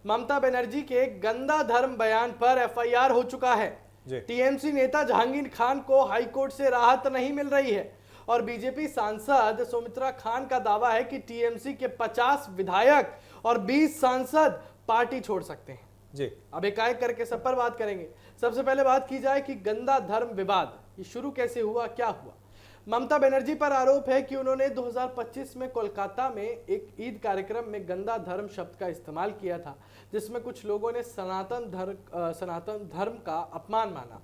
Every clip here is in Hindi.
ममता बनर्जी के गंदा धर्म बयान पर एफआईआर हो चुका है। टीएमसी नेता जहांगीर खान को हाईकोर्ट से राहत नहीं मिल रही है और बीजेपी सांसद सुमित्रा खान का दावा है कि टीएमसी के 50 विधायक और 20 सांसद पार्टी छोड़ सकते हैं। जी अब एक करके सब पर बात करेंगे। सबसे पहले बात की जाए कि गंदा धर्म विवाद ये शुरू कैसे हुआ, क्या हुआ। ममता बनर्जी पर आरोप है कि उन्होंने 2025 में कोलकाता में एक ईद कार्यक्रम में गंदा धर्म शब्द का इस्तेमाल किया था, जिसमें कुछ लोगों ने सनातन धर्म का अपमान माना।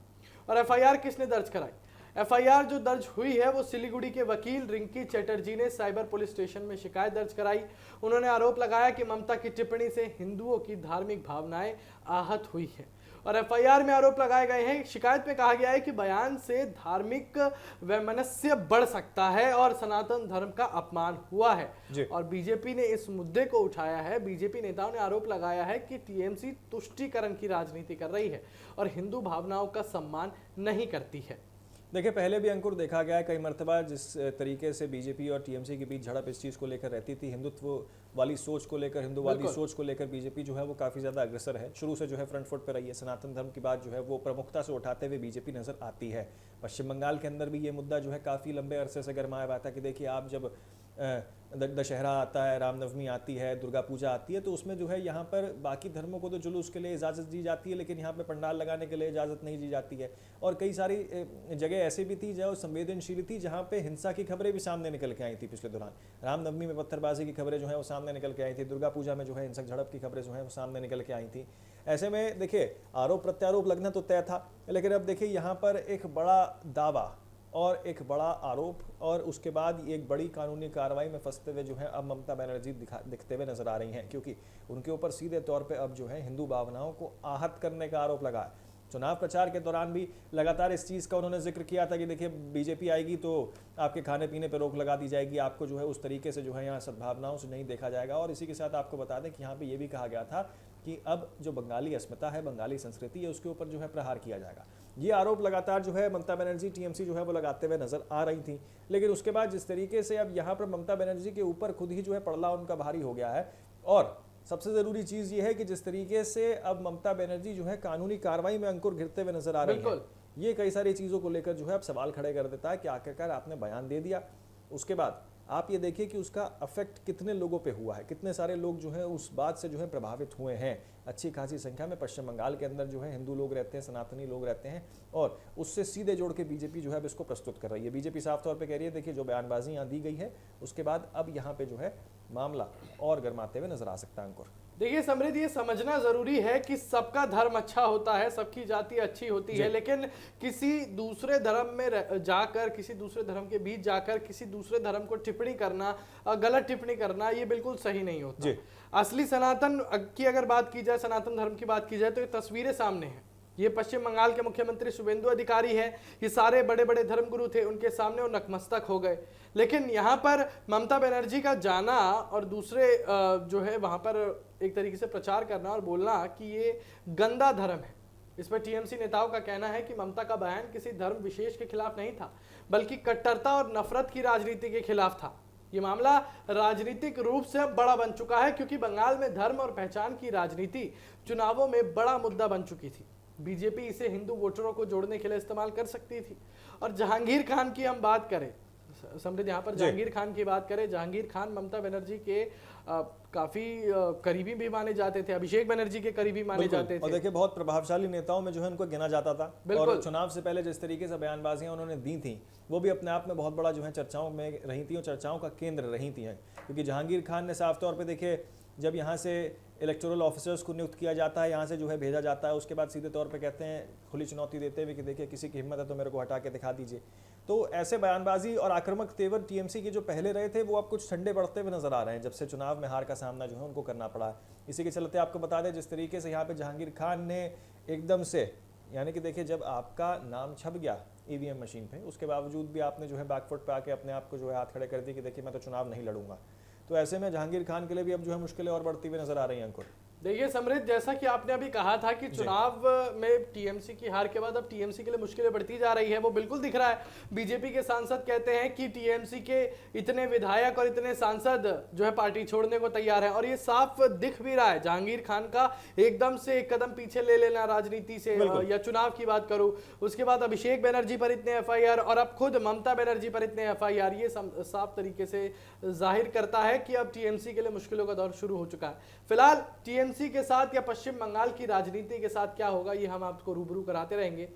और एफआईआर किसने दर्ज कराई? एफआईआर जो दर्ज हुई है वो सिलीगुड़ी के वकील रिंकी चैटर्जी ने साइबर पुलिस स्टेशन में शिकायत दर्ज कराई। उन्होंने आरोप लगाया कि ममता की टिप्पणी से हिंदुओं की धार्मिक भावनाएं आहत हुई है और एफआईआर में आरोप लगाए गए हैं। शिकायत में कहा गया है कि बयान से धार्मिक वैमनस्य बढ़ सकता है और सनातन धर्म का अपमान हुआ है और बीजेपी ने इस मुद्दे को उठाया है। बीजेपी नेताओं ने आरोप लगाया है कि टीएमसी तुष्टीकरण की राजनीति कर रही है और हिंदू भावनाओं का सम्मान नहीं करती है। देखिए, पहले भी अंकुर देखा गया है कई मरतबा जिस तरीके से बीजेपी और टीएमसी के बीच झड़प इस चीज़ को लेकर रहती थी, हिंदुत्व वाली सोच को लेकर, हिंदूवादी सोच को लेकर बीजेपी जो है वो काफ़ी ज़्यादा अग्रसर है। शुरू से जो है फ्रंट फुट पर रही है। सनातन धर्म की बात जो है वो प्रमुखता से उठाते हुए बीजेपी नज़र आती है। पश्चिम बंगाल के अंदर भी ये मुद्दा जो है काफ़ी लंबे अरसे से गरमाया हुआ था कि देखिए, आप जब दशहरा आता है, रामनवमी आती है, दुर्गा पूजा आती है, तो उसमें जो है यहाँ पर बाकी धर्मों को तो जुलूस के लिए इजाज़त दी जाती है, लेकिन यहाँ पे पंडाल लगाने के लिए इजाज़त नहीं दी जाती है। और कई सारी जगह ऐसी भी थी जो संवेदनशील थी, जहाँ पे हिंसा की खबरें भी सामने निकल के आई थी पिछले दौरान। रामनवमी में पत्थरबाजी की खबरें जो है वो सामने निकल के आई थी। दुर्गा पूजा में जो है हिंसक झड़प की खबरें जो है वो सामने निकल के आई थी। ऐसे में देखिए, आरोप प्रत्यारोप लगना तो तय था, लेकिन अब देखिए यहाँ पर एक बड़ा दावा और एक बड़ा आरोप और उसके बाद एक बड़ी कानूनी कार्रवाई में फंसते हुए जो है अब ममता बनर्जी दिखते हुए नजर आ रही हैं, क्योंकि उनके ऊपर सीधे तौर पे अब जो है हिंदू भावनाओं को आहत करने का आरोप लगा है। चुनाव प्रचार के दौरान भी लगातार इस चीज़ का उन्होंने जिक्र किया था कि देखिए, बीजेपी आएगी तो आपके खाने पीने पर रोक लगा दी जाएगी, आपको जो है उस तरीके से जो है यहाँ सद्भावनाओं से नहीं देखा जाएगा। और इसी के साथ आपको बता दें कि यहाँ पे ये भी कहा गया था कि अब जो बंगाली अस्मिता है, बंगाली संस्कृति है, उसके ऊपर जो है प्रहार किया जाएगा। ये आरोप लगातार जो है ममता बनर्जी, टीएमसी जो है वो लगाते हुए नजर आ रही थी। लेकिन उसके बाद जिस तरीके से अब यहाँ पर ममता बनर्जी के ऊपर खुद ही जो है पड़ला उनका भारी हो गया है, और सबसे जरूरी चीज ये है कि जिस तरीके से अब ममता बनर्जी जो है कानूनी कार्रवाई में अंकुर गिरते हुए नजर आ रही है, ये कई सारी चीजों को लेकर जो है अब सवाल खड़े कर देता है कि आखिरकार आपने बयान दे दिया, उसके बाद आप ये देखिए कि उसका अफेक्ट कितने लोगों पे हुआ है, कितने सारे लोग जो है उस बात से जो है प्रभावित हुए हैं। अच्छी खासी संख्या में पश्चिम बंगाल के अंदर जो है हिंदू लोग रहते हैं, सनातनी लोग रहते हैं, और उससे सीधे जोड़ के बीजेपी जो है अब इसको प्रस्तुत कर रही है। बीजेपी साफ तौर पे कह रही है, देखिए जो बयानबाजी यहाँ दी गई है उसके बाद अब यहाँ पे जो है मामला और गर्माते हुए नजर आ सकता है। अंकुर, देखिए समृद्धि, ये समझना जरूरी है कि सबका धर्म अच्छा होता है, सबकी जाति अच्छी होती है, लेकिन किसी दूसरे धर्म में जाकर, किसी दूसरे धर्म के बीच जाकर किसी दूसरे धर्म को टिप्पणी करना, गलत टिप्पणी करना, ये बिल्कुल सही नहीं होता। असली सनातन की अगर बात की जाए, सनातन धर्म की बात की जाए, तो ये तस्वीरें सामने हैं। ये पश्चिम बंगाल के मुख्यमंत्री शुभेंदु अधिकारी हैं, ये सारे बड़े बड़े धर्मगुरु थे, उनके सामने वो नतमस्तक हो गए। लेकिन यहाँ पर ममता बनर्जी का जाना और दूसरे जो है वहां पर एक तरीके से प्रचार करना और बोलना कि ये गंदा धर्म है, इस पर टीएमसी नेताओं का कहना है कि ममता का बयान किसी धर्म विशेष के खिलाफ नहीं था, बल्कि कट्टरता और नफरत की राजनीति के खिलाफ था। ये मामला राजनीतिक रूप से अब बड़ा बन चुका है, क्योंकि बंगाल में धर्म और पहचान की राजनीति चुनावों में बड़ा मुद्दा बन चुकी थी। बीजेपी इसे हिंदू वोटरों को जोड़ने के लिए इस्तेमाल कर सकती थी। और जहांगीर खान की हम बात करें, समृद्ध यहाँ पर जहांगीर खान की बात करें, जहांगीर खान ममता बनर्जी के काफी करीबी भी माने जाते थे, अभिषेक बनर्जी के करीबी माने जाते थे। और देखिए, बहुत प्रभावशाली नेताओं में जो है उनको गिना जाता था, और चुनाव से पहले जिस तरीके से बयानबाजियां उन्होंने दी थी वो भी अपने आप में बहुत बड़ा जो है चर्चाओं में रही थी और चर्चाओं का केंद्र रही थी। क्योंकि जहांगीर खान ने साफ तौर पर देखिए, जब यहाँ से इलेक्टोरल ऑफिसर्स को नियुक्त किया जाता है, यहाँ से जो है भेजा जाता है, उसके बाद सीधे तौर पे कहते हैं, खुली चुनौती देते हुए कि देखिए किसी की हिम्मत है तो मेरे को हटा के दिखा दीजिए। तो ऐसे बयानबाजी और आक्रामक तेवर टीएमसी के जो पहले रहे थे वो अब कुछ ठंडे पड़ते हुए नजर आ रहे हैं, जब से चुनाव में हार का सामना जो है उनको करना पड़ा है। इसी के चलते आपको बता दें, जिस तरीके से यहाँ पे जहांगीर खान ने एकदम से, यानी कि देखिए, जब आपका नाम छप गया ईवीएम मशीन पे, उसके बावजूद भी आपने जो है बैकफुट पे आके अपने आप को जो है हाथ खड़े कर दिए कि देखिए मैं तो चुनाव नहीं लड़ूंगा। तो ऐसे में जहांगीर खान के लिए भी अब जो है मुश्किलें और बढ़ती हुई नजर आ रही हैं। अंकुर, देखिए समृद्ध, जैसा कि आपने अभी कहा था कि चुनाव में टीएमसी की हार के बाद अब टीएमसी के लिए मुश्किलें बढ़ती जा रही है, वो बिल्कुल दिख रहा है। बीजेपी के सांसद कहते हैं कि टीएमसी के इतने विधायक और इतने सांसद जो है पार्टी छोड़ने को तैयार है, और ये साफ दिख भी रहा है। जहांगीर खान का एकदम से एक कदम पीछे ले लेना राजनीति से, या चुनाव की बात करूं, उसके बाद अभिषेक बनर्जी पर इतने एफआईआर और अब खुद ममता बनर्जी पर इतने एफआईआर, ये साफ तरीके से जाहिर करता है कि अब टीएमसी के लिए मुश्किलों का दौर शुरू हो चुका है। फिलहाल टीएमसी के साथ या पश्चिम बंगाल की राजनीति के साथ क्या होगा, ये हम आपको रूबरू कराते रहेंगे।